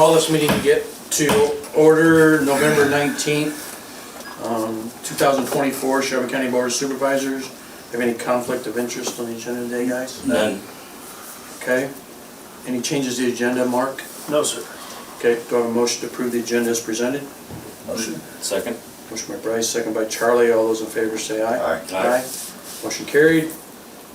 call this meeting to get to order November 19th, 2024, Shelby County Board of Supervisors. Have any conflict of interest on the agenda today, guys? None. Okay. Any changes to the agenda, Mark? No, sir. Okay, do I have a motion to approve the agenda as presented? Motion. Second. Motion by Bryce, second by Charlie. All those in favor say aye. Aye. Aye. Motion carried.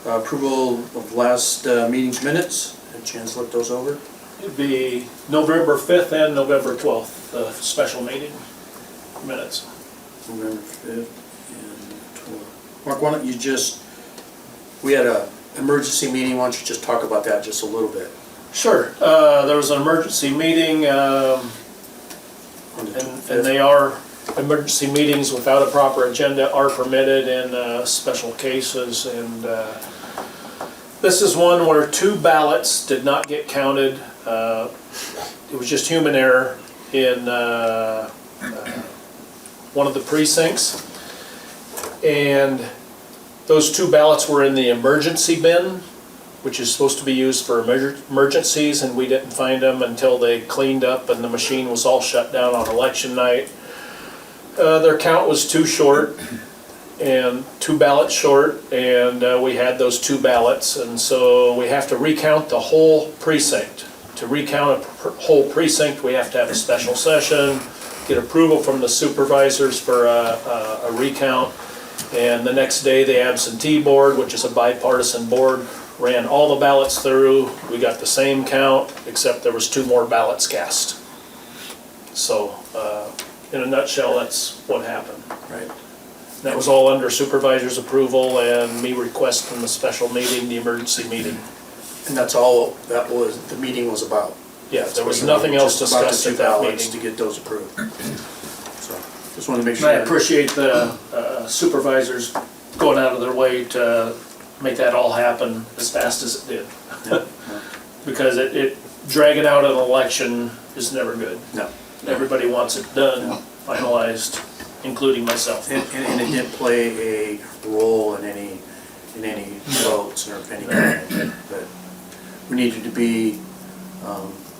Approval of last meeting's minutes. Had a chance to look those over? It'd be November 5th and November 12th, the special meeting minutes. November 5th and 12th. Mark, why don't you just, we had a emergency meeting, why don't you just talk about that just a little bit? Sure. There was an emergency meeting, and they are, emergency meetings without a proper agenda are permitted in special cases, and this is one where 2 ballots did not get counted. It was just human error in one of the precincts, and those 2 ballots were in the emergency bin, which is supposed to be used for emergencies, and we didn't find them until they cleaned up and the machine was all shut down on election night. Their count was too short, and 2 ballots short, and we had those 2 ballots, and so we have to recount the whole precinct. To recount a whole precinct, we have to have a special session, get approval from the supervisors for a recount, and the next day the absentee board, which is a bipartisan board, ran all the ballots through. We got the same count, except there was 2 more ballots cast. So, in a nutshell, that's what happened. Right. That was all under supervisor's approval and me requesting the special meeting, the emergency meeting. And that's all that was, the meeting was about? Yeah, there was nothing else discussed at that meeting. To get those approved. So, just wanted to make And sure. I appreciate the supervisors going out of their way to make that all happen as fast as it did. Yeah. Because it dragging out an election is never good. No. Everybody wants it done, finalized, including myself. And it didn't play a role in any votes or any kind, but we needed to be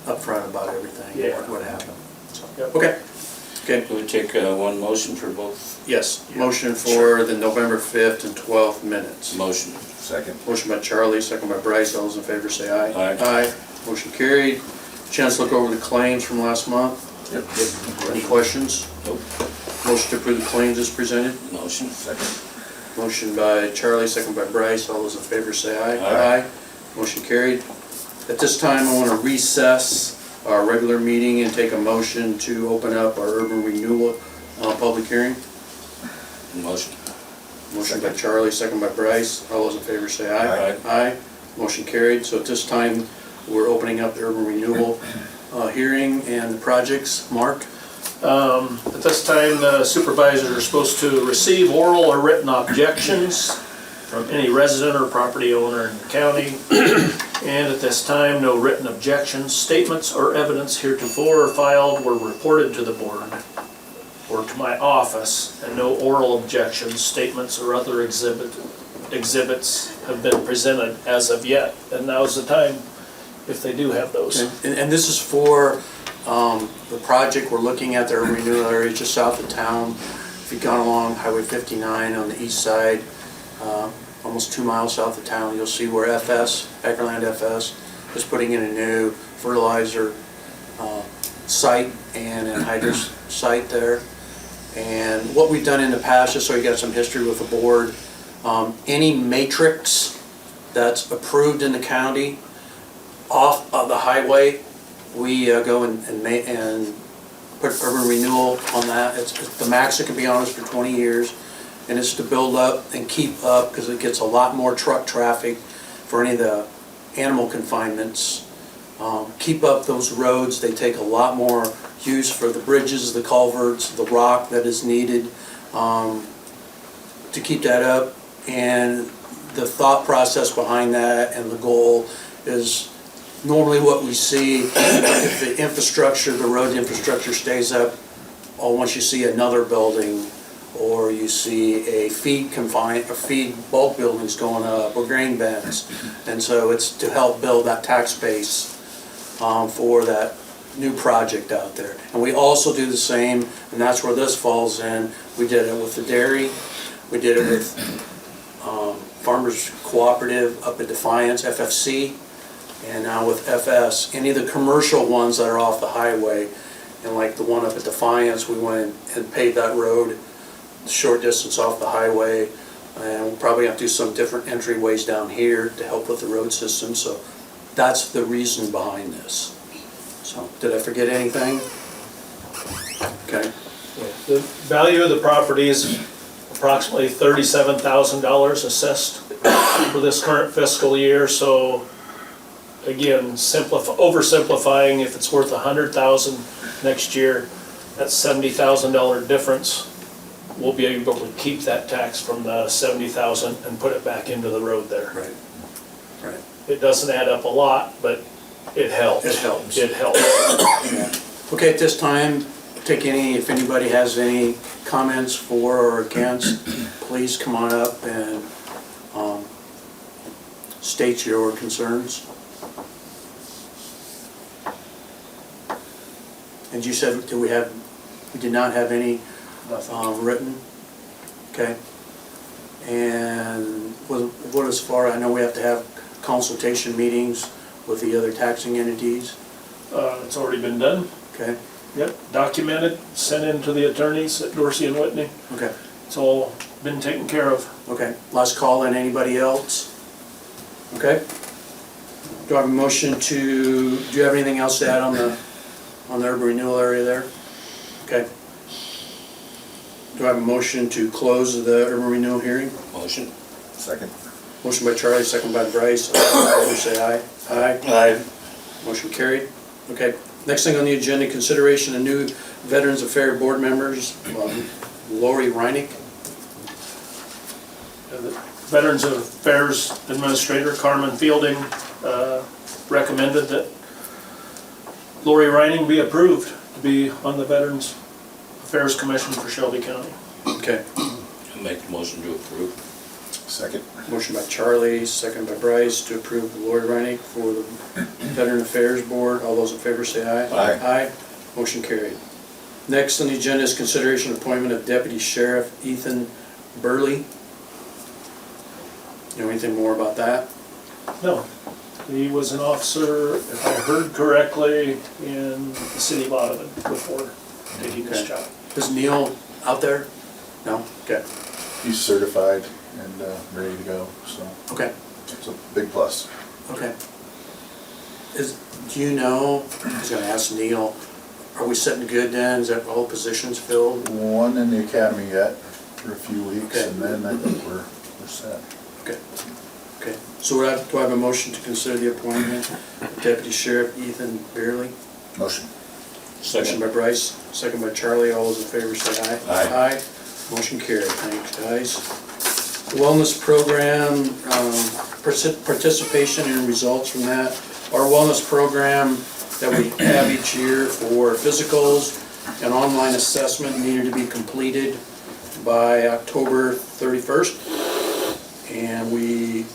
upfront about everything, Yeah. what happened. So, Yep. okay. Okay. Can we take one motion for both? Yes. Yeah. Motion for the November 5th and 12th minutes. Motion. Second. Motion by Charlie, second by Bryce. All those in favor say aye. Aye. Aye. Motion carried. Chance to look over the claims from last month. Yep. Any questions? Nope. Motion to approve the claims as presented. Motion. Second. Motion by Charlie, second by Bryce. All those in favor say aye. Aye. Motion carried. At this time, I want to recess our regular meeting and take a motion to open up our urban renewal public hearing. Motion. Motion by Charlie, second by Bryce. All those in favor say aye. Aye. Aye. Motion carried. So at this time, we're opening up the urban renewal hearing and the projects. Mark? At this time, the supervisors are supposed to receive oral or written objections from any resident or property owner in the county. And at this time, no written objections, statements, or evidence heretofore filed were reported to the board or to my office, and no oral objections, statements, or other exhibits have been presented as of yet. And now's the time if they do have those. And this is for the project we're looking at, the urban renewal area just south of town. If you've gone along Highway 59 on the east side, almost 2 miles south of town, you'll see where Ackerland FS is putting in a new fertilizer site and an hydro site there. And what we've done in the past, just so you got some history with the board, any matrix that's approved in the county off of the highway, we go and put urban renewal on that. It's the max it can be on is for 20 years, and it's to build up and keep up because it gets a lot more truck traffic for any of the animal confinements. Keep up those roads. They take a lot more use for the bridges, the culverts, the rock that is needed to keep that up. And the thought process behind that and the goal is normally what we see if the infrastructure, the road infrastructure stays up, or once you see another building or you see a feed bulk buildings going up or grain bins. And so it's to help build that tax base for that new project out there. And we also do the same, and that's where this falls in. We did it with the dairy, we did it with Farmers Cooperative up at Defiance, FFC, and now with FS. Any of the commercial ones that are off the highway, and like the one up at Defiance, we went and paved that road short distance off the highway, and we'll probably have to do some different entryways down here to help with the road system. So that's the reason behind this. So, did I forget anything? Okay. The value of the property is approximately $37,000 assessed for this current fiscal year. So again, oversimplifying, if it's worth $100,000 next year, that's $70,000 difference. We'll be able to keep that tax from the $70,000 and put it back into the road there. Right. Right. It doesn't add up a lot, but it helps. It helps. It helps. Yeah. Okay, at this time, if anybody has any comments for or against, please come on up and state your concerns. And you said, we did not have any written? Okay. And what as far, I know we have to have consultation meetings with the other taxing entities. It's already been done. Okay. Yep, documented, sent in to the attorneys at Dorsey and Whitney. Okay. It's all been taken care of. Okay. Last call on anybody else? Okay. Do I have a motion do you have anything else to add on the urban renewal area there? Okay. Do I have a motion to close the urban renewal hearing? Motion. Second. Motion by Charlie, second by Bryce. All in favor say aye. Aye. Aye. Motion carried. Okay. Next thing on the agenda, consideration of new Veterans Affairs Board members, Lori Reinig. The Veterans Affairs Administrator Carmen Fielding recommended that Lori Reining be approved to be on the Veterans Affairs Commission for Shelby County. Okay. I make the motion to approve. Second. Motion by Charlie, second by Bryce to approve Lori Reinig for the Veteran Affairs Board. All those in favor say aye. Aye. Aye. Motion carried. Next on the agenda is consideration of appointment of Deputy Sheriff Ethan Burley. You know anything more about that? No, he was an officer, if I heard correctly, in the city of Audubon before taking this Okay. job. Is Neil out there? No? Okay. He's certified and ready to go, so Okay. it's a big plus. Okay. Do you know, I was gonna ask Neil, are we sitting good then? Is that all positions filled? One in the academy yet for a few weeks, Okay. and then I think we're set. Okay. Okay. So do I have a motion to consider the appointment of Deputy Sheriff Ethan Burley? Motion. Motion Second. by Bryce, second by Charlie. All those in favor say aye. Aye. Aye. Motion carried. Thanks, guys. Wellness program, participation and results from that. Our wellness program that we have each year for physicals and online assessment needed to be completed by October 31st. And we're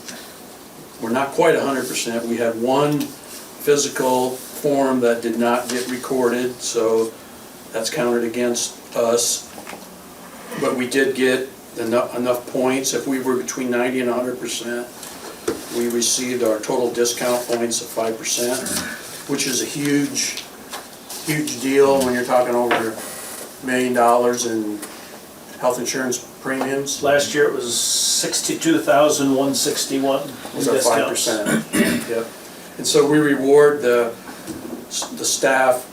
not quite 100%. We had one physical form that did not get recorded, so that's counted against us. But we did get enough points. If we were between 90 and 100%, we received our total discount points of 5%, which is a huge deal when you're talking over $1 million in health insurance premiums. Last year it was $62,161 in Was our discounts. 5%. Yep. And so we reward the staff,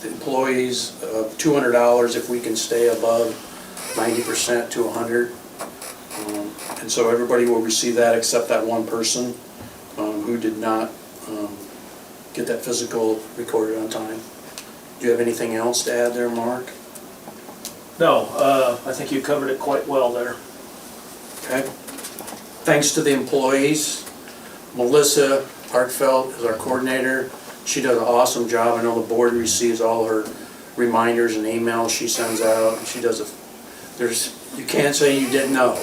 the employees, $200 if we can stay above 90% to 100. And so everybody will receive that except that one person who did not get that physical recorded on time. Do you have anything else to add there, Mark? No, I think you covered it quite well there. Okay. Thanks to the employees. Melissa Hartfeld is our coordinator. She does an awesome job. I know the board receives all her reminders and emails she sends out. She does you can't say you didn't know.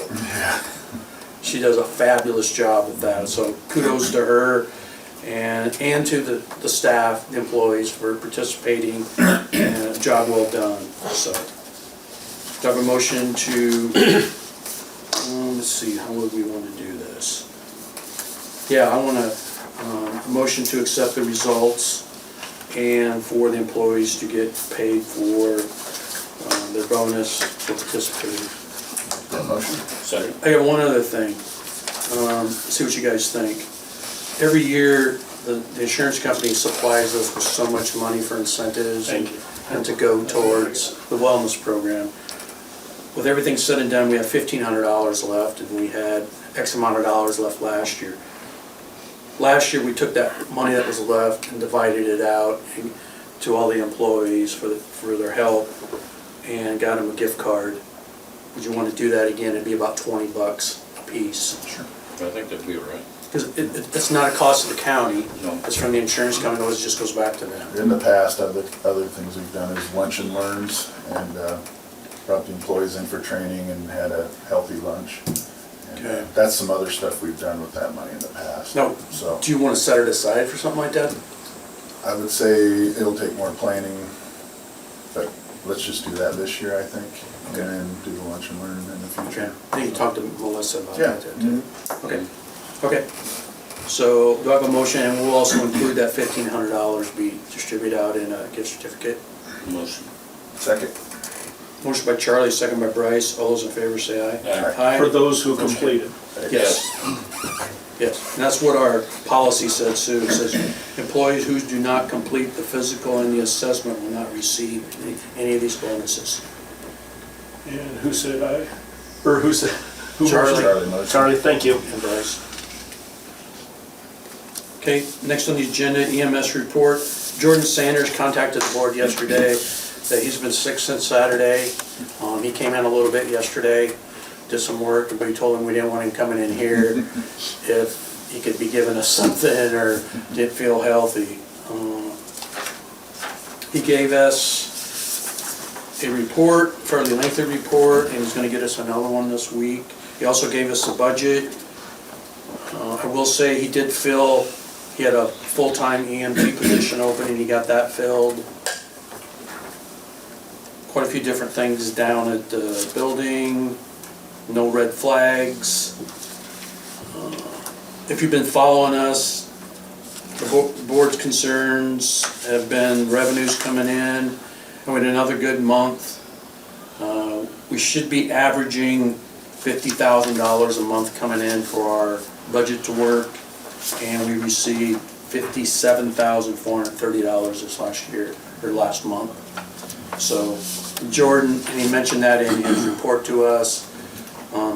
She does a fabulous job with that. So kudos to her. and to the staff, the employees for participating, and job well done, so. Do I have a motion to, let's see, how would we want to do this? Yeah, I want a motion to accept the results and for the employees to get paid for their bonus for participating. That motion? Second. I got one other thing, see what you guys think. Every year, the insurance company supplies us with so much money for incentives and to go towards the wellness program. With everything said and done, we have $1,500 left, and we had X amount of dollars left last year. Last year, we took that money that was left and divided it out to all the employees for their help and got them a gift card. Would you want to do that again? It'd be about $20 a piece. Sure. I think that'd be all right. Because it's not a cost of the county, No. it's from the insurance company, it just goes back to them. In the past, other things we've done is lunch and learns, and brought the employees in for training and had a healthy lunch. And, Okay. that's some other stuff we've done with that money in the past. No, So do you want to set it aside for something like that? I would say it'll take more planning, but let's just do that this year, I think, and Okay. then do the lunch and learn in the Okay, future. I think you talked to Melissa about Yeah. that too. Okay, okay. So do I have a motion, and we'll also include that $1,500 be distributed out in a gift certificate? Motion. Second. Motion by Charlie, second by Bryce, all those in favor say aye. Aye. For those who completed. Yes. Yes, and that's what our policy said, Sue. It says employees who do not complete the physical and the assessment will not receive any of these bonuses. And who said aye? Or who said? Who Charlie. Charlie motion. Charlie, thank you. And Bryce. Okay, next on the agenda, EMS report. Jordan Sanders contacted the board yesterday that he's been sick since Saturday. He came in a little bit yesterday, did some work, but we told him we didn't want him coming in here if he could be giving us something or didn't feel healthy. He gave us a report, fairly lengthy report, and he's gonna get us another one this week. He also gave us a budget. I will say he did fill, he had a full-time EMT position open and he got that filled. Quite a few different things down at the building, no red flags. If you've been following us, the board's concerns have been revenues coming in, and we had another good month. We should be averaging $50,000 a month coming in for our budget to work, and we received $57,430 this last year, or last month. So Jordan, and he mentioned that in his report to us,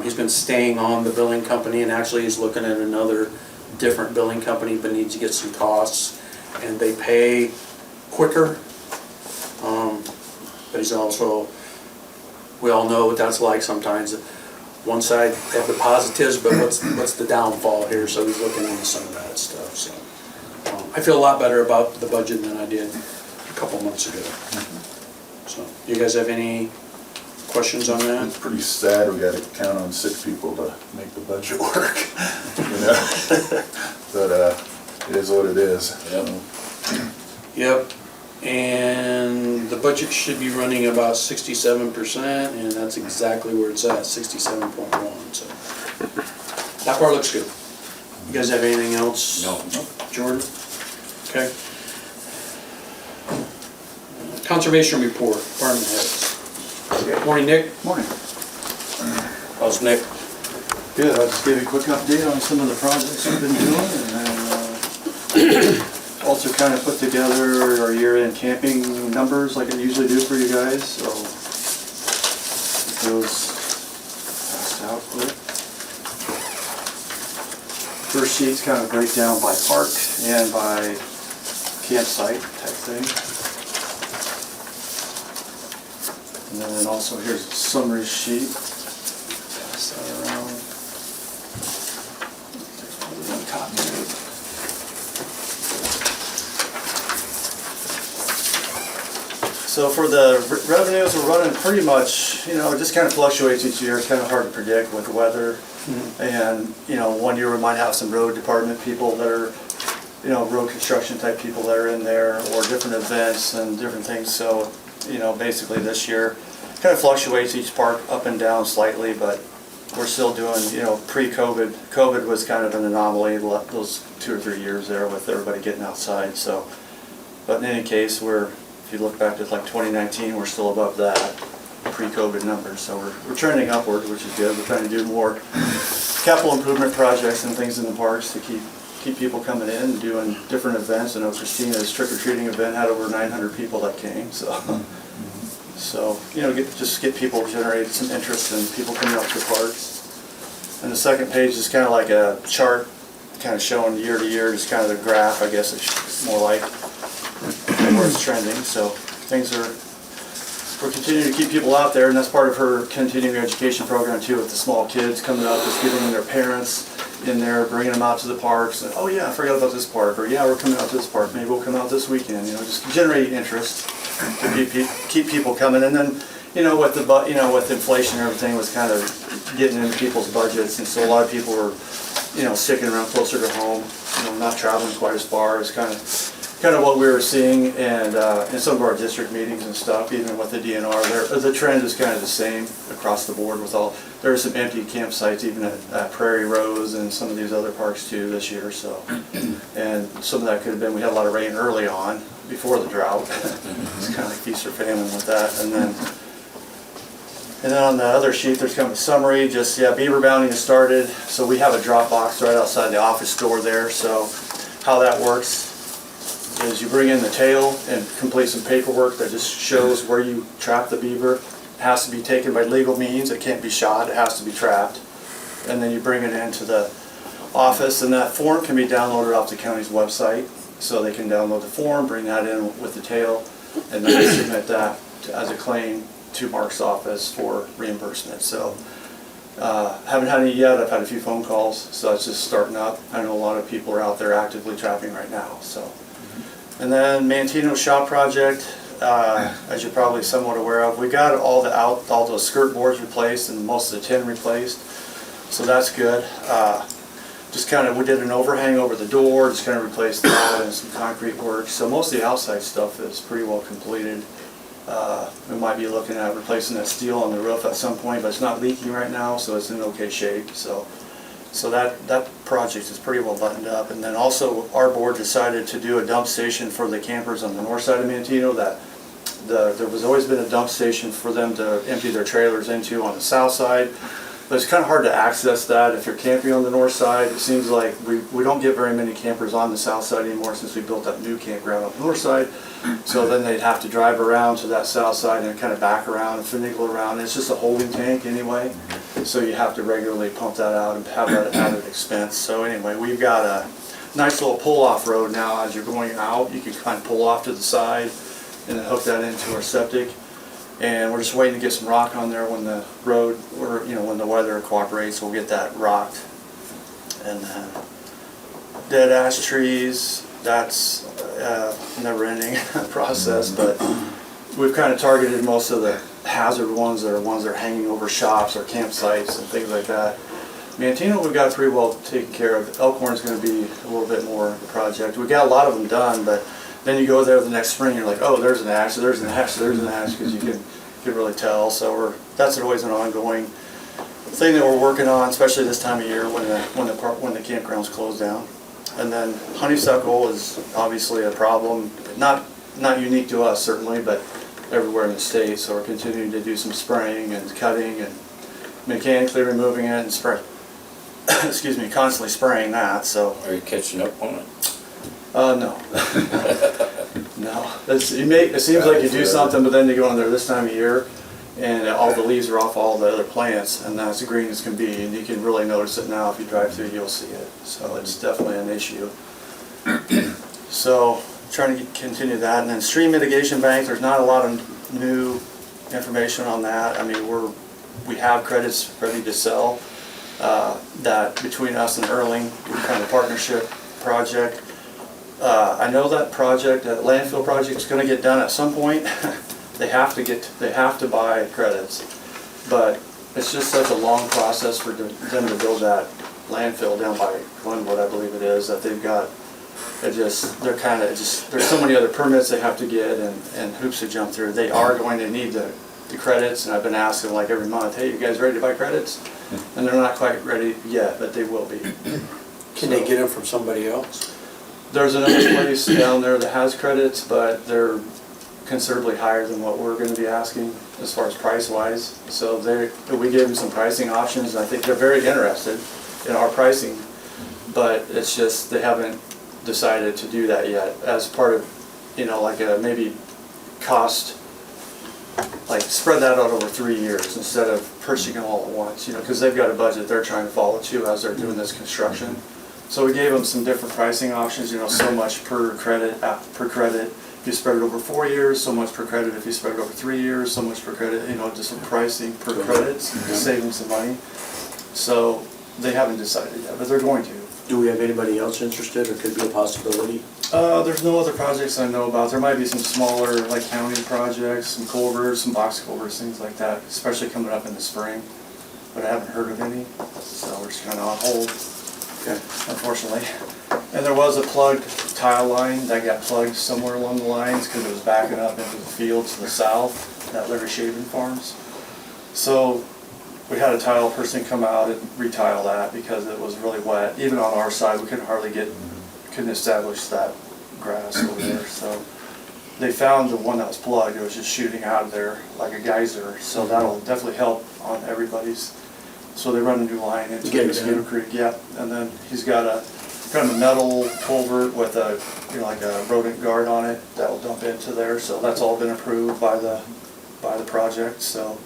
he's been staying on the billing company, and actually he's looking at another different billing company, but needs to get some costs, and they pay quicker. But he's also, we all know what that's like sometimes. One side they have the positives, but what's the downfall here? So he's looking into some of that stuff. So I feel a lot better about the budget than I did a couple months ago. So you guys have any questions on that? It's pretty sad, we gotta count on 6 people to make the budget work, you know? But, it is what it is. Yep. Yep. And the budget should be running about 67%, and that's exactly where it's at, 67.1. So that part looks good. You guys have anything else? No. Jordan? Okay. Conservation report, department heads. Morning, Nick. Morning. How's Nick? Good, I'll just give you a quick update on some of the projects we've been doing, and then also kind of put together our year-end camping numbers like I usually do for you guys, so get those passed out quick. First sheet's kind of a breakdown by park and by campsite type thing. And then also here's a summary sheet. Pass that around. There's probably one copy of it. So for the revenues, we're running pretty much, it just kind of fluctuates each year. It's kind of hard to predict with the weather. And, one year we might have some road department people that are you know, road construction type people that are in there, or different events and different things. So, you know, basically this year, kind of fluctuates each park up and down slightly, but we're still doing, you know, pre-COVID. COVID was kind of an anomaly, those 2 or 3 years there with everybody getting outside, so. But in any case, if you look back to like 2019, we're still above that pre-COVID numbers. So we're trending upward, which is good. We're trying to do more capital improvement projects and things in the parks to keep people coming in and doing different events. I know Christina's trick-or-treating event had over 900 people that came, so. So, you know, just get people, generate some interest in people coming up to the parks. And the second page is kind of like a chart, kind of showing year to year, just kind of the graph, I guess it's more like, where it's trending. So we're continuing to keep people out there, and that's part of her continuing education program too, with the small kids coming up, just getting their parents in there, bringing them out to the parks. And, oh yeah, I forgot about this park, or yeah, we're coming out to this park, maybe we'll come out this weekend. You know, just generate interest to keep people coming. And then, you know, with inflation and everything was kind of getting into people's budgets, and so a lot of people were, you know, sticking around closer to home, you know, not traveling quite as far. It's kind of what we were seeing, and in some of our district meetings and stuff, even with the DNR, the trend is kind of the same across the board. There are some empty campsites even at Prairie Rose and some of these other parks too this year. So, and some of that could have been we had a lot of rain early on before the drought. It's kind of like feast or famine with that, and then on the other sheet, there's kind of a summary, just, yeah, beaver bounding has started. So we have a drop box right outside the office door there. So how that works is you bring in the tail and complete some paperwork that just shows where you trap the beaver. It has to be taken by legal means. It can't be shot. It has to be trapped. And then you bring it into the office, and that form can be downloaded off the county's website. So they can download the form, bring that in with the tail, and then submit that as a claim to Mark's office for reimbursement. So haven't had any yet. I've had a few phone calls, so it's just starting up. I know a lot of people are out there actively trapping right now. So, and then Mantino Shop Project, as you're probably somewhat aware of, we got all those skirt boards replaced and most of the tin replaced, so that's good. Just kind of, we did an overhang over the door, just kind of replaced that and some concrete work. So most of the outside stuff is pretty well completed. We might be looking at replacing that steel on the roof at some point, but it's not leaking right now, so it's in okay shape. So that project is pretty well buttoned up. And then also our board decided to do a dump station for the campers on the north side of Mantino. There was always been a dump station for them to empty their trailers into on the south side. But it's kind of hard to access that if you're camping on the north side. It seems like we don't get very many campers on the south side anymore since we built that new campground on the north side. So then they'd have to drive around to that south side and kind of back around and finagle around. It's just a holding tank anyway. So you have to regularly pump that out and have that added expense. So anyway, we've got a nice little pull-off road now. As you're going out, you can kind of pull off to the side and then hook that into our septic. And we're just waiting to get some rock on there when the road, or when the weather cooperates, we'll get that rocked. And then dead ash trees, that's a never-ending process, but we've kind of targeted most of the hazard ones that are hanging over shops or campsites and things like that. Mantino, we've got pretty well taken care of. Elkhorn's going to be a little bit more of a project. We got a lot of them done, but then you go there the next spring, you're like, oh, there's an ash, there's an ash, there's an ash, because you can really tell. So that's always an ongoing thing that we're working on, especially this time of year when the campgrounds close down. And then honeysuckle is obviously a problem, not unique to us certainly, but everywhere in the state. So we're continuing to do some spraying and cutting and mechanically removing it and excuse me, constantly spraying that. So Are you catching up on it? no. No. It seems like you do something, but then you go in there this time of year and all the leaves are off all the other plants, and that's green as can be, and you can really notice it now. If you drive through, you'll see it. So it's definitely an issue. So trying to continue that. And then stream mitigation bank, there's not a lot of new information on that. I mean, we have credits ready to sell. That between us and Erling, we kind of partnership project. I know that project, that landfill project, is going to get done at some point. They have to buy credits, but it's just such a long process for them to build that landfill down by Glenwood, I believe it is, that they've got they're kind of there's so many other permits they have to get and hoops to jump through. They are going to need the credits, and I've been asking like every month, hey, you guys ready to buy credits? And they're not quite ready yet, but they will be. Can they get them from somebody else? There's another place down there that has credits, but they're considerably higher than what we're gonna be asking as far as price-wise. So we gave them some pricing options, and I think they're very interested in our pricing, but it's just, they haven't decided to do that yet as part of, like a maybe cost, like spread that out over 3 years instead of purchasing them all at once, because they've got a budget they're trying to follow too as they're doing this construction. So we gave them some different pricing options, so much per credit, if you spread it over 4 years, so much per credit if you spread it over 3 years, so much per credit, just some pricing per credits to save them some money. So they haven't decided yet, but they're going to. Do we have anybody else interested, or could be a possibility? There's no other projects I know about. There might be some smaller, like county projects, some culverts, some box culverts, things like that, especially coming up in the spring. But I haven't heard of any, so we're just kind of on hold, Okay. unfortunately. And there was a plugged tile line that got plugged somewhere along the lines because it was backing up into the field to the south, that Larry Shaven Farms. So we had a tile person come out and retile that because it was really wet. Even on our side, we couldn't establish that grass over there. So they found the one that was plugged. It was just shooting out of there like a geyser. So that'll definitely help on everybody's. So they run a new line into Mosquito Creek. Yeah, and then he's got a kind of a metal culvert with a like a rodent guard on it that will dump into there. So that's all been approved by the project. So.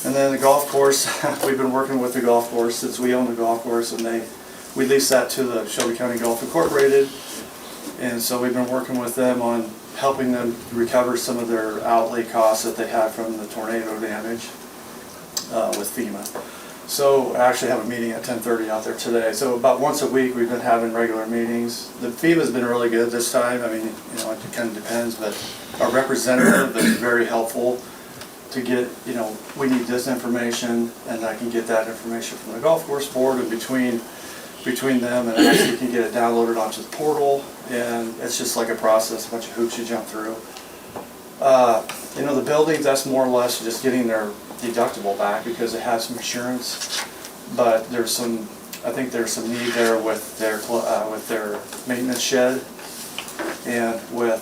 And then the golf course, we've been working with the golf course since we own the golf course, and we leased that to the Shelby County Golf Incorporated. And so we've been working with them on helping them recover some of their outlay costs that they had from the tornado damage with FEMA. So I actually have a meeting at 10:30 out there today. So about once a week we've been having regular meetings. The FEMA's been really good this time. I mean, it kind of depends, but our representative is very helpful to get, we need this information, and I can get that information from the golf course board, and between them, and actually you can get it downloaded onto the portal, and it's just like a process, a bunch of hoops you jump through. The buildings, that's more or less just getting their deductible back because it has some insurance, but I think there's some need there with their maintenance shed, and with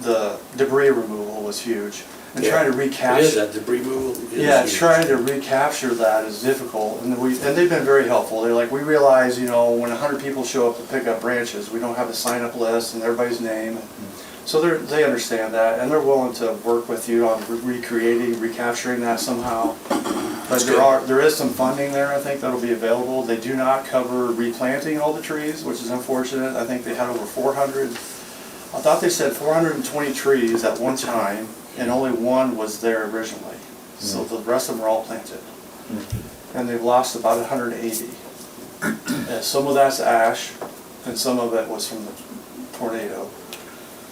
the debris removal was huge. And trying to recapture. It is, that debris removal. Trying to recapture that is difficult, and they've been very helpful. They're like, we realize, when 100 people show up to pick up branches, we don't have a sign-up list and everybody's name. So they understand that, and they're willing to work with you on recapturing that somehow. But there is some funding there, I think, that'll be available. They do not cover replanting all the trees, which is unfortunate. I think they had over 400. I thought they said 420 trees at one time, and only one was there originally. So the rest of them are all planted. And they've lost about 180. And some of that's ash, and some of it was from the tornado.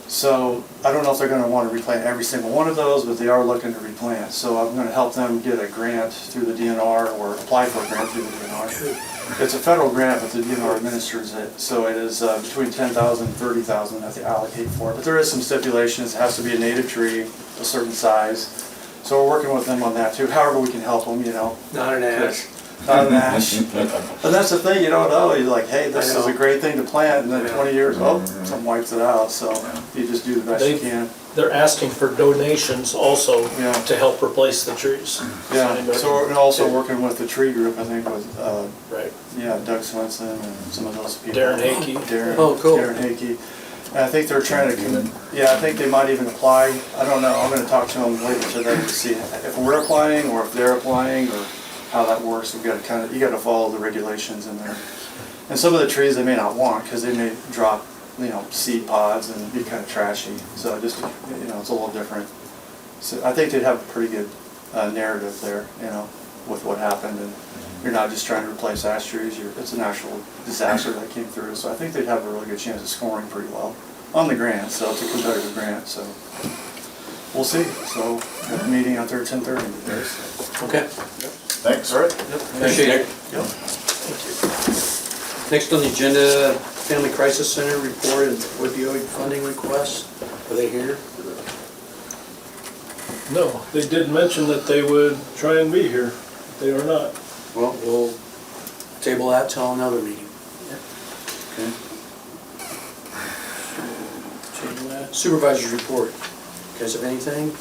So I don't know if they're going to want to replant every single one of those, but they are looking to replant. So I'm going to help them get a grant through the DNR, or apply for a grant through the DNR. It's a federal grant, but the DNR administers it. So it is between $10,000 and $30,000 that they allocate for it. But there is some stipulations. It has to be a native tree, a certain size. So we're working with them on that too. However we can help them, Not an ash. Not an ash. And that's the thing, you don't know. You're like, hey, this is a great thing to plant, and then 20 years, something wipes it out. So you just do the best you can. They're asking for donations also Yeah. to help replace the trees. Yeah, so we're also working with the tree group, I think, with, Right. Doug Swenson and some of those people. Darren Hakey. Oh, cool. Darren Hakey. And I think they're trying to, I think they might even apply. I don't know, I'm gonna talk to them later today to see if we're applying or if they're applying or how that works. We've got to you got to follow the regulations in there. And some of the trees they may not want because they may drop, seed pods and be kind of trashy. So just, it's a little different. So I think they'd have a pretty good narrative there, with what happened. And you're not just trying to replace ash trees. It's an actual disaster that came through. So I think they'd have a really good chance of scoring pretty well on the grant. So it's a competitive grant. So we'll see. So got a meeting out there at 10:30 today. So. Okay. Thanks. All right. Appreciate it. Yep. Next on the agenda, Family Crisis Center report and opioid funding requests. Are they here? No, they did mention that they would try and be here. They are not. Well, we'll table that till another meeting. Okay. Table that. Supervisors report. You guys have anything?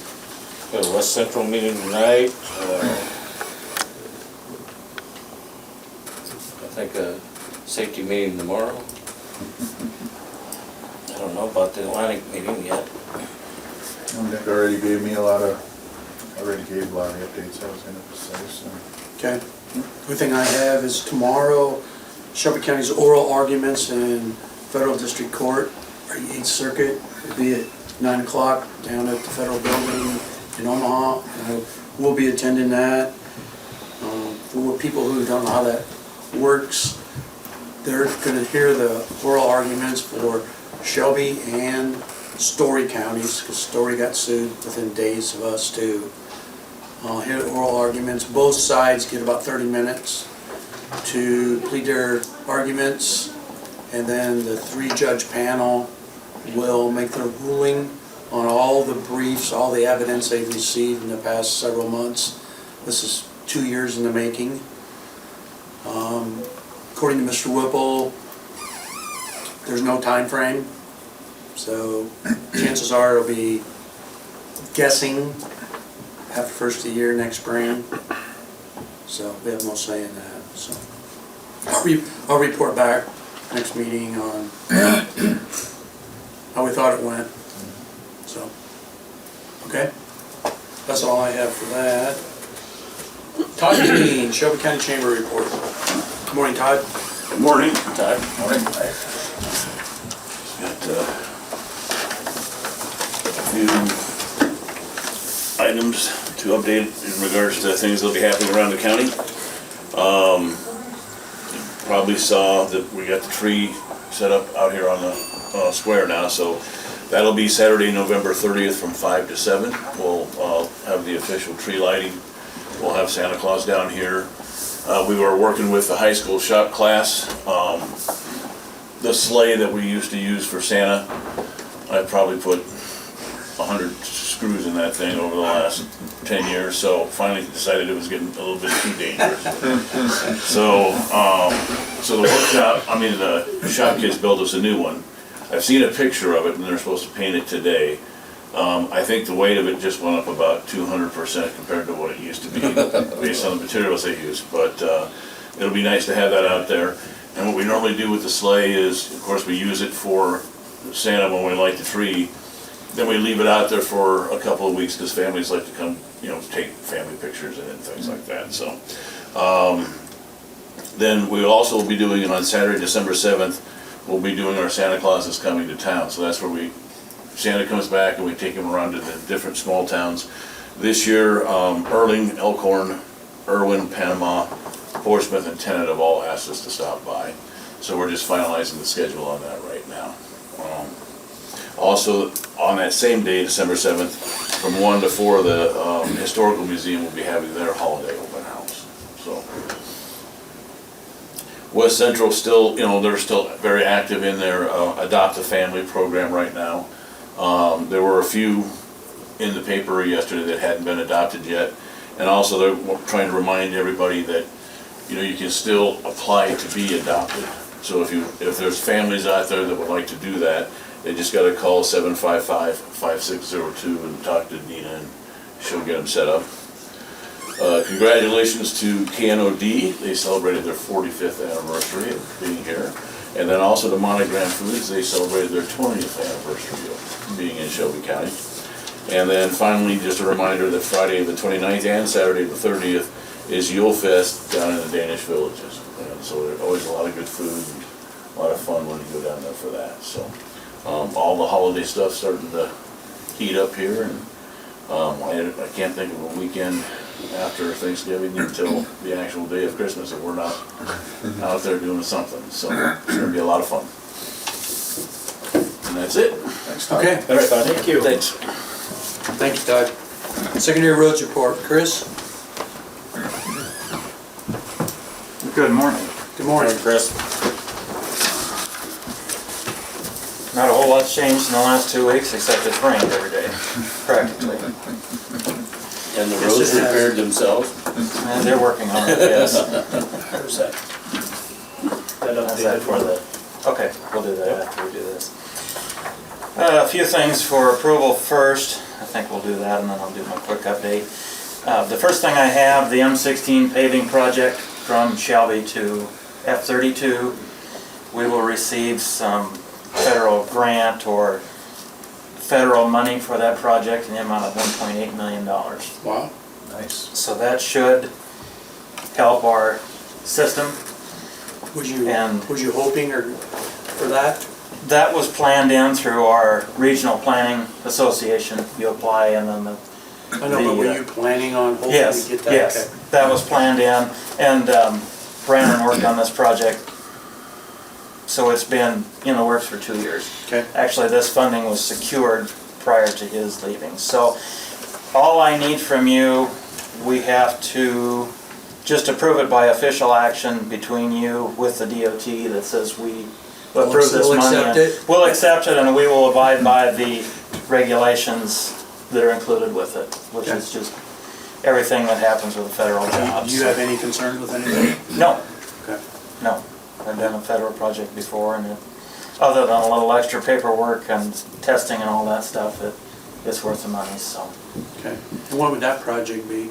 Got a West Central meeting tonight. I think a safety meeting tomorrow. I don't know about the Atlantic meeting yet. Nick already gave me a lot of updates I was gonna say, so. Okay. The thing I have is tomorrow, Shelby County's oral arguments in Federal District Court, or 8th Circuit, will be at 9 o'clock down at the Federal Building in Omaha. And we'll be attending that. For people who don't know how that works, they're going to hear the oral arguments for Shelby and Story counties, because Story got sued within days of us too. Hear the oral arguments. Both sides get about 30 minutes to plead their arguments, and then the 3-judge panel will make their ruling on all the briefs, all the evidence they've received in the past several months. This is 2 years in the making. According to Mr. Whipple, there's no time frame, so chances are it'll be guessing after first of the year next spring. So we have no say in that. So I'll report back next meeting on how we thought it went. So, okay, that's all I have for that. Todd Dean, Shelby County Chamber report. Good morning, Todd. Good morning. Todd? Morning. Got a few items to update in regards to things that'll be happening around the county. Probably saw that we got the tree set up out here on the square now, so that'll be Saturday, November 30th from 5 to 7. We'll have the official tree lighting. We'll have Santa Claus down here. We were working with the high school shop class. The sleigh that we used to use for Santa, I probably put 100 screws in that thing over the last 10 years, so finally decided it was getting a little bit too dangerous. So the workshop, the shop kids built us a new one. I've seen a picture of it, and they're supposed to paint it today. I think the weight of it just went up about 200% compared to what it used to be, based on the materials they use. But it'll be nice to have that out there. And what we normally do with the sleigh is, of course, we use it for Santa when we light the tree. Then we leave it out there for a couple of weeks because families like to come, take family pictures in it and things like that. So then we also will be doing it on Saturday, December 7th. We'll be doing our Santa Claus is Coming to Town. So that's where Santa comes back and we take him around to the different small towns. This year, Erling, Elkhorn, Irwin, Panama, Portsmouth, and Tennant have all asked us to stop by. So we're just finalizing the schedule on that right now. Also, on that same day, December 7th, from 1 to 4, the Historical Museum will be having their holiday open house. So West Central still, they're still very active in their Adopt a Family program right now. There were a few in the paper yesterday that hadn't been adopted yet. And also they're trying to remind everybody that, you can still apply to be adopted. So if there's families out there that would like to do that, they just gotta call 755-5602 and talk to Dina and she'll get them set up. Congratulations to KNOD, they celebrated their 45th anniversary of being here. And then also to Monogram Foods, they celebrated their 20th anniversary of being in Shelby County. And then finally, just a reminder that Friday the 29th and Saturday the 30th is Yule Fest down in the Danish villages. And so there's always a lot of good food and a lot of fun when you go down there for that. So all the holiday stuff starting to heat up here, and I can't think of a weekend after Thanksgiving until the actual day of Christmas that we're not out there doing something. So it's gonna be a lot of fun. And that's it. Thanks, Todd. Okay. Thanks, Todd. Thank you. Thanks. Thank you, Todd. Secondary roads report. Chris? Good morning. Good morning. Chris. Not a whole lot's changed in the last 2 weeks, except it's rained every day, practically. And the Yes, roads it has. repaired themselves? And they're working on it, yes. There's that. That That's that updated for one. the, okay, we'll do that after we do this. A few things for approval first. I think we'll do that and then I'll do my quick update. The first thing I have, the M16 paving project from Shelby to F32. We will receive some federal grant or federal money for that project in the amount of $1.8 million. Wow. Nice. So that should help our system. Was you And- hoping for that? That was planned in through our Regional Planning Association. You apply and then the... I know, but were the, you planning on hoping Yes, to get that? yes, Okay. that was planned in, and Brandon worked on this project, so it's been in the works for 2 years. Okay. Actually, this funding was secured prior to his leaving. So all I need from you, we have to just approve it by official action between you with the DOT that says we approve this We'll money. accept and- it? We'll accept it and we will abide by the regulations that are included with it, which Okay. is just everything that happens with a federal job. Do you have any concerns with anything? No, Okay. no. I've done a federal project before and other than a little extra paperwork and testing and all that stuff, it's worth the money, so. Okay. And when would that project be?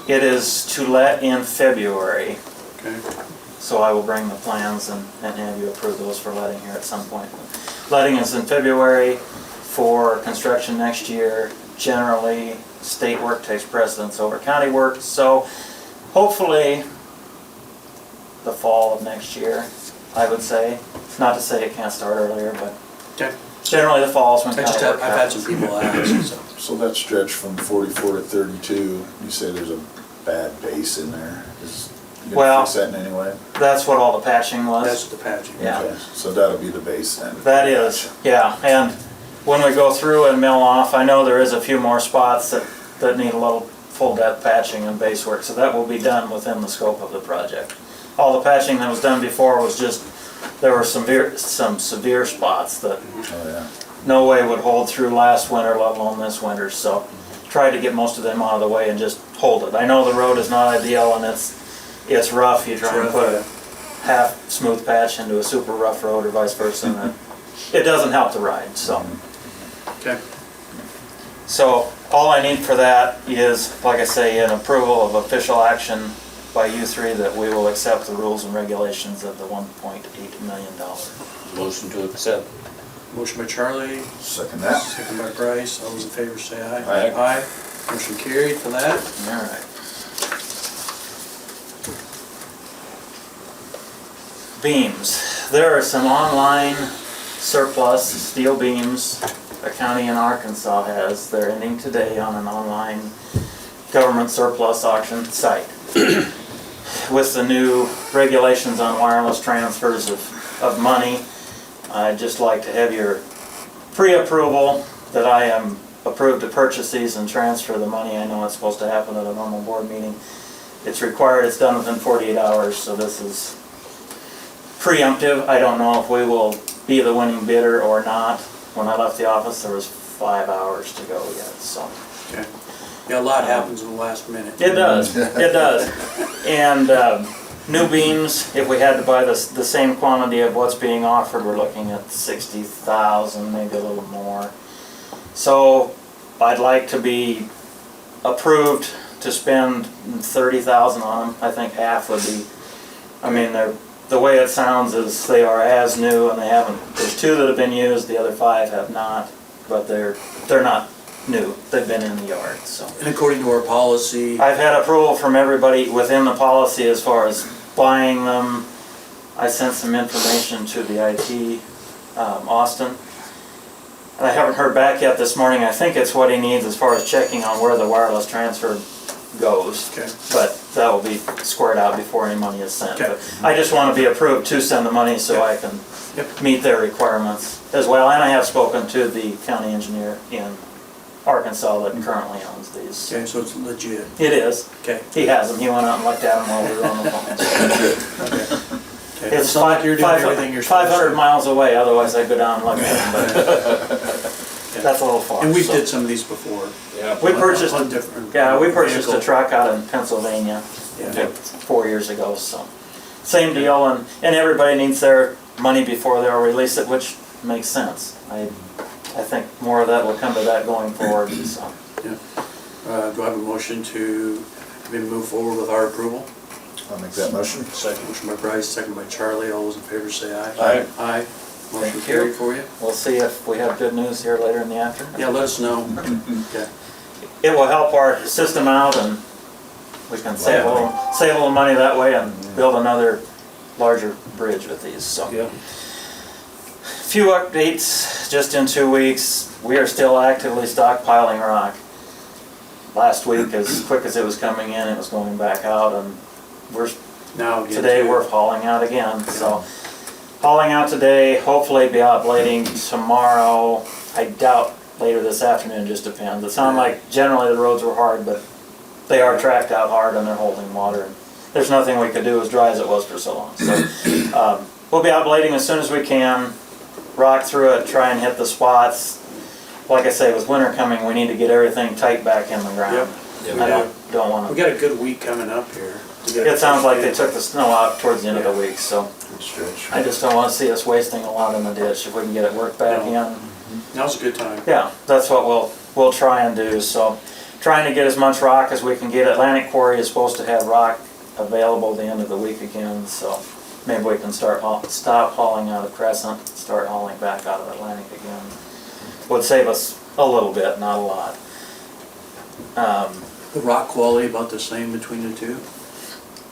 It is to let in February, Okay. so I will bring the plans and have you approve those for letting here at some point. Letting is in February for construction next year. Generally, state work takes precedence over county work, so hopefully the fall of next year, I would say. Not to say it can't start earlier, but Okay. generally the fall is when I just county have, work I've had some happens. people ask, so. So that stretch from 44 to 32, you say there's a bad base in there. Is you Well- gonna fix that in any way? That's what all the patching That's was. the patching. Yeah. Okay, so that'll be the base then? That is, yeah, and when we go through and mill off, I know there is a few more spots that need a little full depth patching and base work, so that will be done within the scope of the project. All the patching that was done before was just, there were some severe spots that Oh, yeah. no way would hold through last winter, let alone this winter, so tried to get most of them out of the way and just hold it. I know the road is not ideal and it's rough, you try and rough, put yeah. a half smooth patch into a super rough road or vice versa, and it doesn't help the ride, so. Okay. So all I need for that is, like I say, an approval of official action by you three that we will accept the rules and regulations of the $1.8 million. Motion to accept. Motion by Charlie, Second that? second by Bryce. All those in favor say aye. Aye. Aye. Motion carried for that. All right. Beams. There are some online surplus steel beams a county in Arkansas has. They're ending today on an online government surplus auction site. With the new regulations on wireless transfers of money, I'd just like to have your pre-approval that I am approved to purchase these and transfer the money. I know it's supposed to happen at a normal board meeting. It's required, it's done within 48 hours, so this is preemptive. I don't know if we will be the winning bidder or not. When I left the office, there was 5 hours to go yet, so. Okay. Yeah, a lot happens in the last minute. It does, it does. And new beams, if we had to buy the same quantity of what's being offered, we're looking at 60,000, maybe a little more. So I'd like to be approved to spend 30,000 on them. I think half would be, I mean, the way it sounds is they are as new and they haven't, there's 2 that have been used, the other 5 have not, but they're not new, they've been in the yard, so. And according to our policy, I've had approval from everybody within the policy as far as buying them. I sent some information to the IT, Austin. And I haven't heard back yet this morning. I think it's what he needs as far as checking on where the wireless transfer goes. Okay. But that will be squared out before any money is sent. Okay. But I just want to be approved to send the money so I can Yep. meet their requirements as well. And I have spoken to the county engineer in Arkansas that currently owns these. okay, so it's legit. It is. Okay. He has them. He went out and looked at them while we were on the phone. Okay. Okay. It's It's not like you're doing everything you're supposed to. 500 miles away, otherwise I'd go down and look at them, but that's a little far. And we so. did some of these before. Yeah. We purchased, On different. we purchased a vehicle. truck out in Pennsylvania Yeah. 4 years ago, so. Same deal, and everybody needs their money before they'll release it, which makes sense. I think more of that will come to that going forward, so. Do I have a motion to move forward with our approval? I'll make that motion. Second. Motion by Bryce, second by Charlie. All those in favor say aye. Aye. Aye. Motion Thank you. carried for you. We'll see if we have good news here later in the afternoon. Yeah, let us know. Okay. It will help our system out, and we can save a little money that way and build another larger bridge with these, so. Yeah. Few updates, just in 2 weeks. We are still actively stockpiling rock. Last week, as quick as it was coming in, it was going back out, and Now again. today too. we're hauling out again, so. Hauling out today, hopefully be out blading tomorrow. I doubt later this afternoon, just depends. It sounded like generally the roads were hard, but they are tracked out hard and they're holding water. There's nothing we could do as dry as it was for so long. So we'll be out blading as soon as we can, rock through it, try and hit the spots. Like I say, with winter coming, we need to get everything tight back in the ground. Yep. I don't want We to. got a good week coming up here. It sounds like they took the snow out towards the end of the week, so Good stretch. I just don't want to see us wasting a lot in the ditch. If we can get it worked back No. in, Now's a good time. yeah, that's what we'll try and do. So trying to get as much rock as we can get. Atlantic Quarry is supposed to have rock available at the end of the week again, so maybe we can stop hauling out of Crescent, start hauling back out of Atlantic again. Would save us a little bit, not a lot. The rock quality about the same between the two?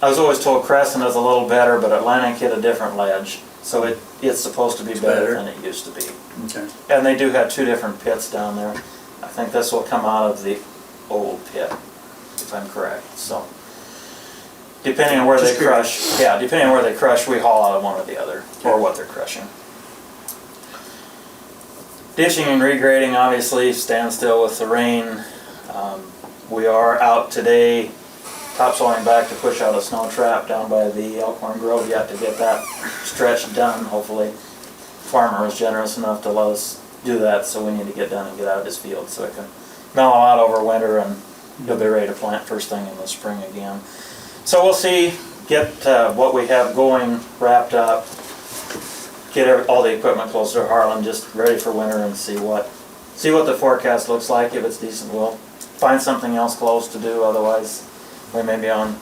I was always told Crescent is a little better, but Atlantic hit a different ledge, so it's supposed to be better better. than it used to be. Okay. And they do have 2 different pits down there. I think this will come out of the old pit, if I'm correct, so. Depending on where they Just curious. crush, depending on where they crush, we haul out of one or the other, or what they're crushing. Ditching and regrading, obviously, standstill with the rain. We are out today, topsoiling back to push out a snow trap down by the Elkhorn Grove yet to get that stretch done, hopefully. Farmer was generous enough to let us do that, so we need to get done and get out of his field so it can mellow out over winter and he'll be ready to plant first thing in the spring again. So we'll see, get what we have going wrapped up, get all the equipment closer to Harlan, just ready for winter, and see what the forecast looks like. If it's decent, we'll find something else close to do, otherwise we may be on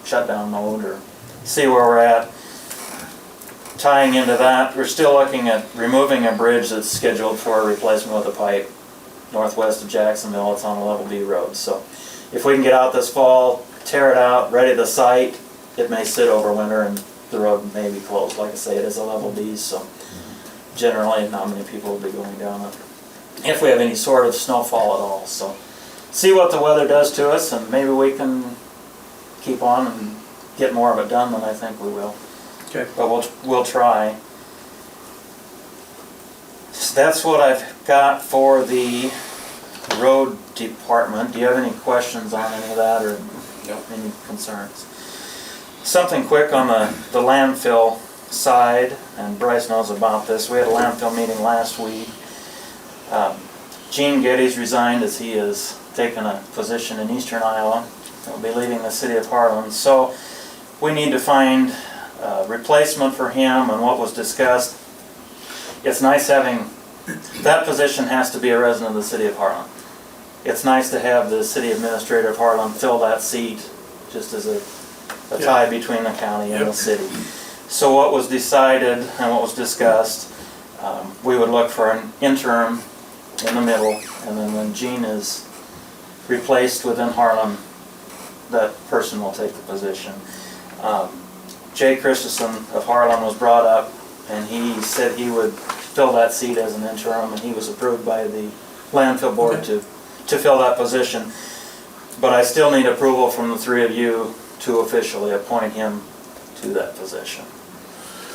shutdown mode or see where we're at. Tying into that, we're still looking at removing a bridge that's scheduled for a replacement with a pipe northwest of Jacksonville. It's on a level B road, so if we can get out this fall, tear it out, ready the site, it may sit over winter and the road may be closed. Like I say, it is a level B, so generally not many people will be going down it if we have any sort of snowfall at all. So see what the weather does to us, and maybe we can keep on and get more of it done than I think we will. Okay. But we'll try. So that's what I've got for the road department. Do you have any questions on any of that, or any concerns? Something quick on the landfill side, and Bryce knows about this. We had a landfill meeting last week. Gene Geddes resigned as he has taken a position in eastern Iowa. He'll be leaving the city of Harlan. So we need to find a replacement for him, and what was discussed, it's nice having, that position has to be a resident of the city of Harlan. It's nice to have the city administrator of Harlan fill that seat, just as a tie between the county and the city. So what was decided and what was discussed, we would look for an interim in the middle, and then when Gene is replaced within Harlan, that person will take the position. Jay Christensen of Harlan was brought up, and he said he would fill that seat as an interim, and he was approved by the landfill board to fill that position. But I still need approval from the 3 of you to officially appoint him to that position.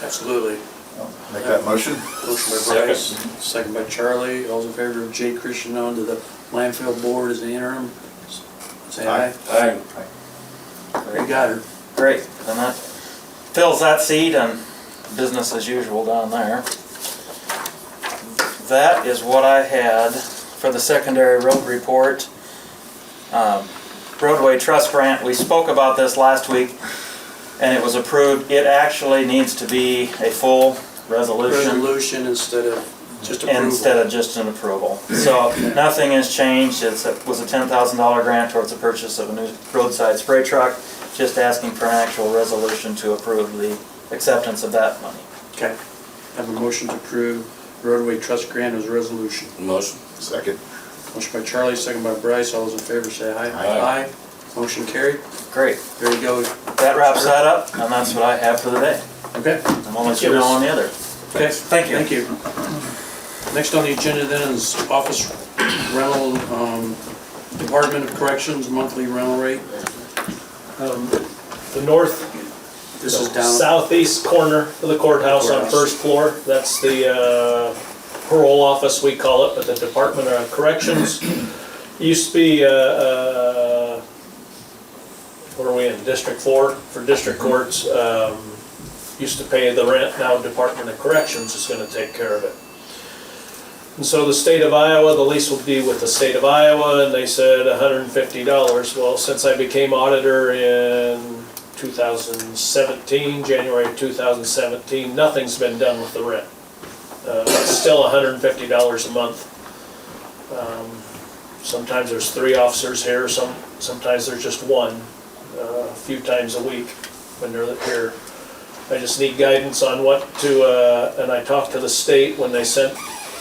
Absolutely. I'll make that motion. Motion by Bryce, second by Charlie. All those in favor of Jay Christian on to the landfill board as the interim, say aye. Aye. You got her. Great, then that fills that seat, and business as usual down there. That is what I had for the secondary road report. Roadway trust grant, we spoke about this last week and it was approved. It actually needs to be a full resolution Resolution instead of just approval. instead of just an approval. So nothing has changed. It was a $10,000 grant towards the purchase of a new roadside spray truck. Just asking for an actual resolution to approve the acceptance of that money. Okay. Have a motion to approve roadway trust grant as a resolution. Motion. Second. Motion by Charlie, second by Bryce. All those in favor say aye. Aye. Motion carried. Great. There you go. That wraps that up, and that's what I have for the day. Okay. And we'll let you know on the other. Okay. Thank you. Thank you. Next on the agenda then is office rental, Department of Corrections monthly rental rate. The north, This is down. southeast corner of the courthouse on Courthouse. first floor, that's the parole office, we call it, but the Department of Corrections. Used to be, what are we in, District 4 for district courts? Used to pay the rent, now Department of Corrections is gonna take care of it. And so the state of Iowa, the lease will be with the state of Iowa, and they said $150. Well, since I became auditor in 2017, January of 2017, nothing's been done with the rent. It's still $150 a month. Sometimes there's 3 officers here, sometimes there's just one, a few times a week when they're here. I just need guidance on what to, and I talked to the state when they sent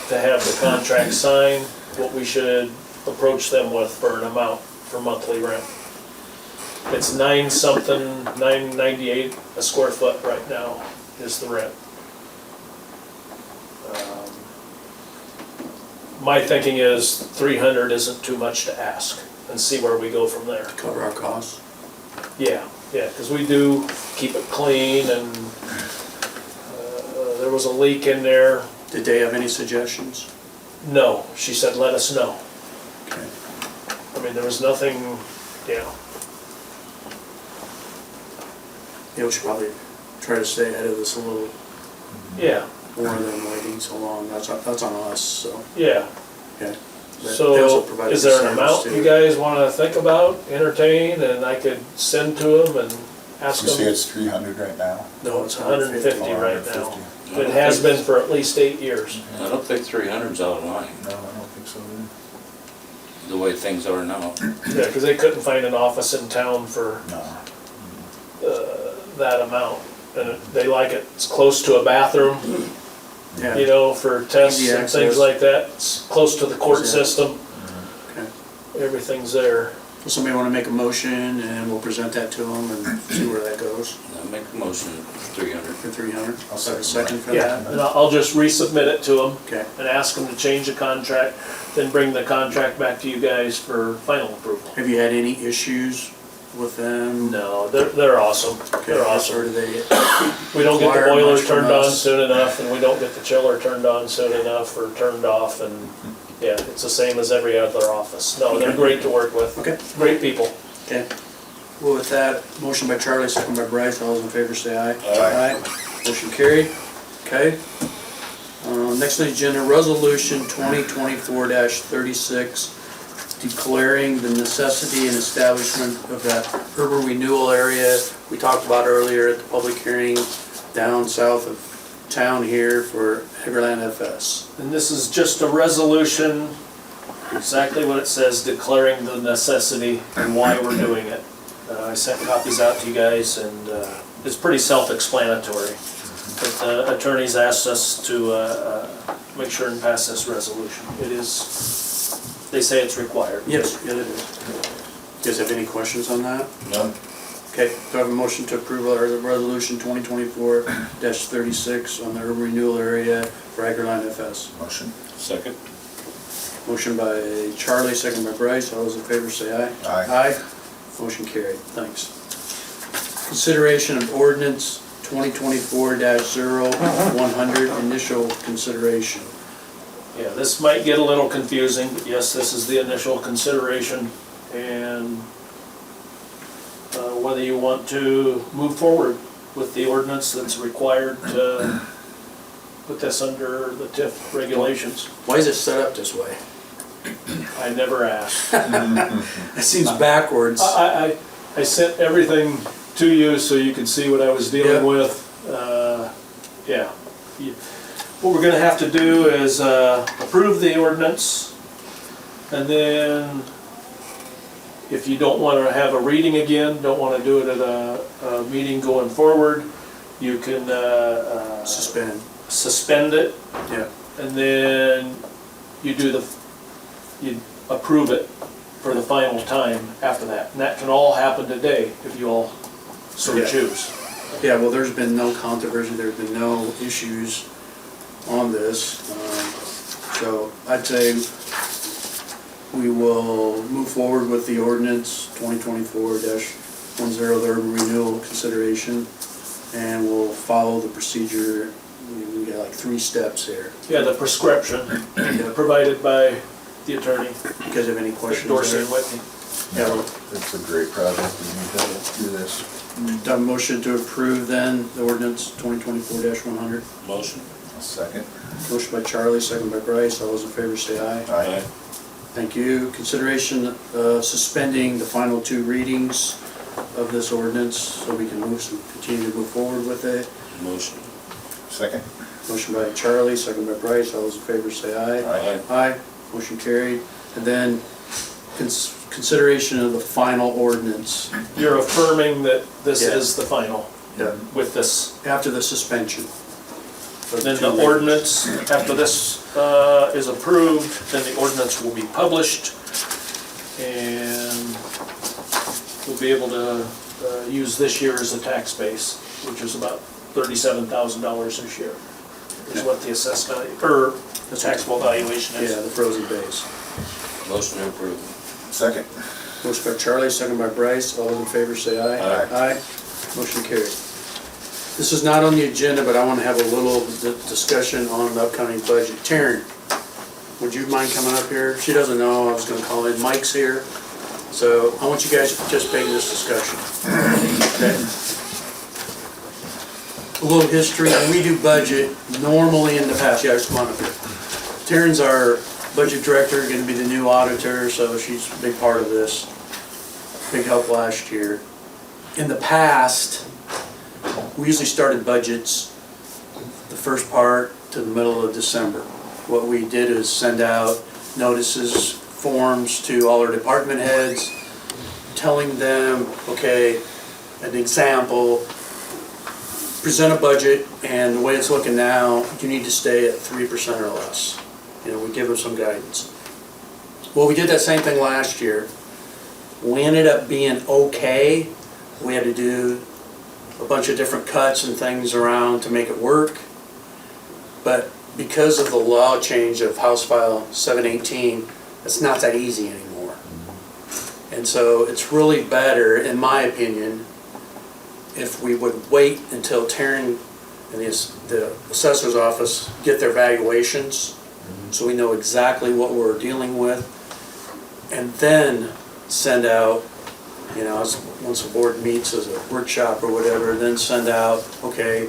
to have the contract signed, what we should approach them with for an amount for monthly rent. It's $9.98 a square foot right now is the rent. My thinking is 300 isn't too much to ask, and see where we go from there. Cover our costs. Yeah, because we do keep it clean, and there was a leak in there. Did they have any suggestions? No, she said, let us know. Okay. I mean, there was nothing, yeah. Yeah, we should probably try to stay ahead of this a little Yeah, more than waiting so long. That's on us, so, yeah. okay. But they also So, provided is there an the amount service, you too. guys wanna think about, entertain, and I could send to them and ask You say them? it's 300 right now? No, It's 150 Oh, right 150. now. It has been for at least 8 years. I don't think 300's out of line, No, I don't think so either. the way things are now. Yeah, cause they couldn't find an office in town for No. that amount. And they like it, it's close to a bathroom, Yeah. you know, for tests Easy and things access. like that. It's close to the court Yeah. system, Okay. everything's there. Does somebody want to make a motion and we'll present that to them and see where that goes I make a motion, 300. for 300? I'll Have a second second for Yeah, that? and I'll just resubmit it to them Okay. and ask them to change the contract, then bring the contract back to you guys for final approval. Have you had any issues with them? No, they're awesome, Okay, they're or awesome. do they, We don't get the require boiler much from turned on us? soon enough, and we don't get the chiller turned on soon enough, or turned off, and, yeah, it's the same as every other office. No, they're Okay. great to work with, okay, great people. okay. Well, with that, motion by Charlie, second by Bryce, all those in favor say aye. Aye. Motion carried, okay. Next on the agenda, resolution 2024-36, declaring the necessity and establishment of that urban renewal area we talked about earlier at the public hearing down south of town here for Hagerland FS. And this is just a resolution, exactly what it says, declaring the necessity and why we're doing it. I sent copies out to you guys, and it's pretty self-explanatory. But the attorneys asked us to make sure and pass this resolution. It is, they say it's required. Yes, yeah, it is. You guys have any questions on that? None. Okay, do I have a motion to approve our resolution 2024-36 on the urban renewal area for Hagerland FS? Motion? Second? Motion by Charlie, second by Bryce, all those in favor say aye. Aye. Aye, motion carried, thanks. Consideration of ordinance 2024-0100, initial consideration. Yeah, this might get a little confusing, but yes, this is the initial consideration, and whether you want to move forward with the ordinance that's required to put this under the TIF regulations. Why is it set up this way? I never asked. It seems backwards. I sent everything to you so you could see what I was dealing Yeah. with. Yeah. What we're gonna have to do is approve the ordinance, and then if you don't wanna have a reading again, don't wanna do it at a meeting going forward, you can suspend it, Yeah. and then you approve it for the final time after that. And that can all happen today if you all so Yeah. choose. Yeah, well, there's been no controversy, there's been no issues on this. So I'd say we will move forward with the ordinance 2024-10, the urban renewal consideration, and we'll follow the procedure. We got like 3 steps here. Yeah, the prescription provided by the attorney, You guys have any questions Dorsey there? and Whitney. Yeah, well, It's a great project, we need to do this. done a motion to approve then the ordinance 2024-100. Motion. A second. Motion by Charlie, second by Bryce. All those in favor say aye. Aye. Thank you. Consideration of suspending the final 2 readings of this ordinance so we can continue to move forward with it. Motion. Second. Motion by Charlie, second by Bryce. All those in favor say aye. Aye. Aye. Motion carried. And then consideration of the final ordinance. You're affirming that this Yeah. is the final Yeah. with this. After the suspension. of Then 2 the readings. ordinance, after this is approved, then the ordinance will be published, and we'll be able to use this year as a tax base, which is about $37,000 this year, is what the assessed value, or the taxable valuation is. Yeah, the frozen base. Motion to approve. Second. Motion by Charlie, second by Bryce. All those in favor say aye. Aye. Aye. Motion carried. This is not on the agenda, but I want to have a little discussion on the upcoming budget. Taryn, would you mind coming up here? She doesn't know, I was gonna call in. Mike's here. So I want you guys to participate in this discussion. Okay? A little history, when we do budget, normally in the past, yeah, just come on up here. Taryn's our budget director, gonna be the new auditor, so she's a big part of this. Big help last year. In the past, we usually started budgets the first part to the middle of December. What we did is send out notices, forms to all our department heads, telling them, okay, an example, present a budget, and the way it's looking now, you need to stay at 3% or less. You know, we give them some guidance. Well, we did that same thing last year. We ended up being okay. We had to do a bunch of different cuts and things around to make it work. But because of the law change of House File 718, it's not that easy anymore. And so it's really better, in my opinion, if we would wait until Taryn and the assessor's office get their valuations, so we know exactly what we're dealing with, and then send out, you know, once the board meets as a workshop or whatever, then send out, okay,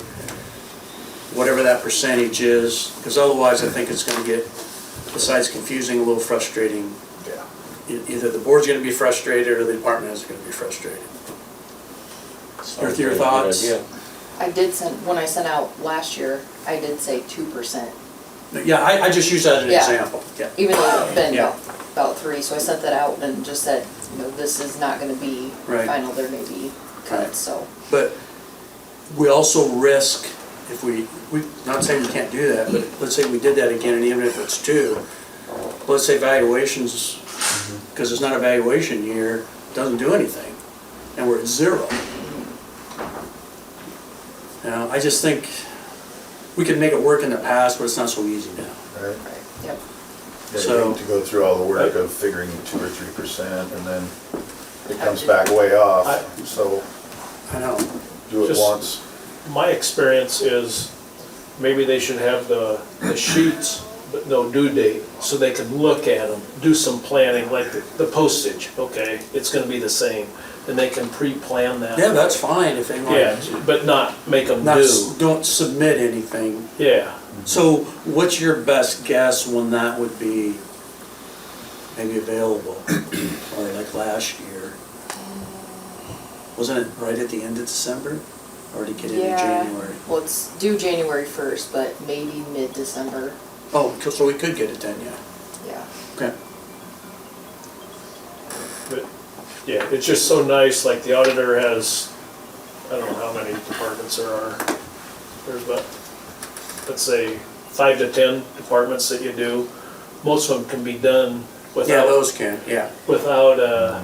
whatever that percentage is, because otherwise I think it's gonna get, besides confusing, a little frustrating. Yeah. Either the board's gonna be frustrated or the department heads are gonna be frustrated. Sounds Your like a good thoughts? idea. I did send, when I sent out last year, I did say 2%, Yeah, I just use that as an Yeah. example, yeah. even though it's been Yeah. about 3, so I sent that out and just said, you know, this is not gonna be Right. final, there may be cuts, so. But we also risk, if we, not saying we can't do that, but let's say we did that again, and even if it's 2, let's say valuations, because it's not a valuation year, doesn't do anything, and we're at 0. You know, I just think we could make it work in the past, but it's not so easy now. Right. Yep. Yeah, So- you need to go through all the work of figuring 2 or 3%, and then it comes back way off, so I know. do it Just- once. My experience is maybe they should have the sheets but no due date, so they can look at them, do some planning, like the postage, okay, it's gonna be the same, and they can pre-plan that. Yeah, that's fine if they want. Yeah, but not make them Not, do, don't submit anything. yeah. So what's your best guess when that would be maybe available? Or like last year? Wasn't it right at the end of December? Or did it get into Yeah. January? Well, it's due January 1st, but maybe mid-December, Oh, so we could get it then, yeah. yeah. Okay. But, yeah, it's just so nice, like the auditor has, I don't know how many departments there are. There's about, let's say, 5 to 10 departments that you do. Most of them can be done Yeah, without, those can, yeah. yeah.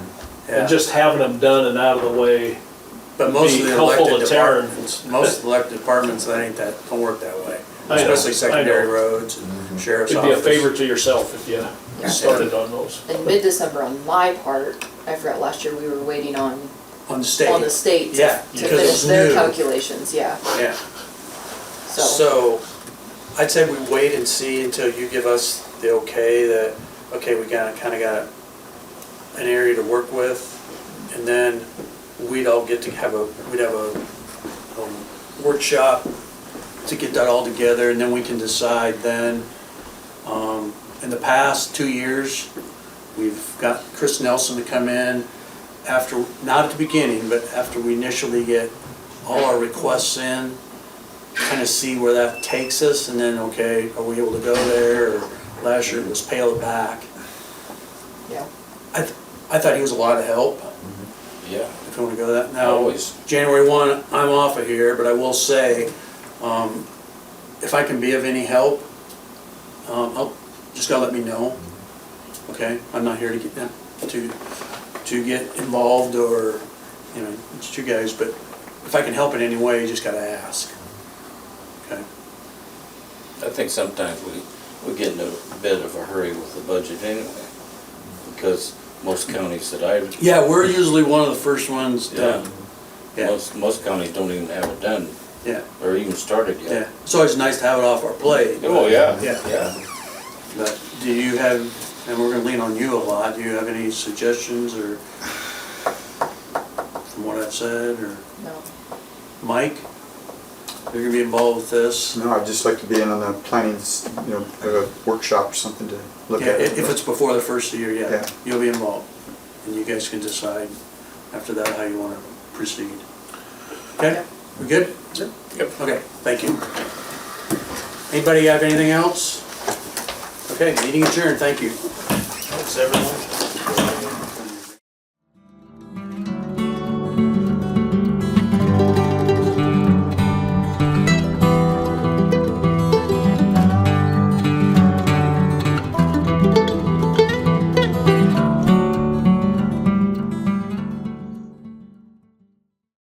And just having them done and out of the way. But most be of the helpful elected to Taryn. departments, most of the elected departments, that ain't that, don't work that way. I know, Especially secondary I know. roads and sheriff's It'd be a office. favor to yourself if you started on those. And mid-December on my part, I forgot last year we were waiting on On the state. the state Yeah, to because finish it's their new. calculations, yeah, Yeah. so. So, I'd say we wait and see until you give us the okay that, okay, we kinda got an area to work with, and then we'd all get to we'd have a workshop to get that all together, and then we can decide then. In the past 2 years, we've got Chris Nelson to come in after, not at the beginning, but after we initially get all our requests in, kind of see where that takes us, and then, okay, are we able to go there, or last year it was pale it back. Yeah. I thought he was a lot of help, Yeah, if you want to go that. Now, always. January 1, I'm off of here, but I will say, if I can be of any help, just gotta let me know, okay? I'm not here to get them, to get involved, or, you know, it's you guys, but if I can help in any way, you just gotta ask, okay? I think sometimes we get in a bit of a hurry with the budget anyway, because most counties that I've, Yeah, we're usually one of the first ones done. Yeah, most counties don't even have it done, yeah, or even started yeah. yet. It's always nice to have it off our plate. Oh, yeah. Yeah. Yeah. But do you have, and we're gonna lean on you a lot, do you have any suggestions, or from what I've said, or No, Mike? You're gonna be involved with this? No, I'd just like to be in on the planning, you know, have a workshop or something to look Yeah, at. if it's before the first of the year, yeah, Yeah. you'll be involved. And you guys can decide after that how you wanna proceed. Okay, we good? Yep. Okay, thank you. Anybody have anything else? Okay, meeting adjourned, thank you. Thanks, everyone.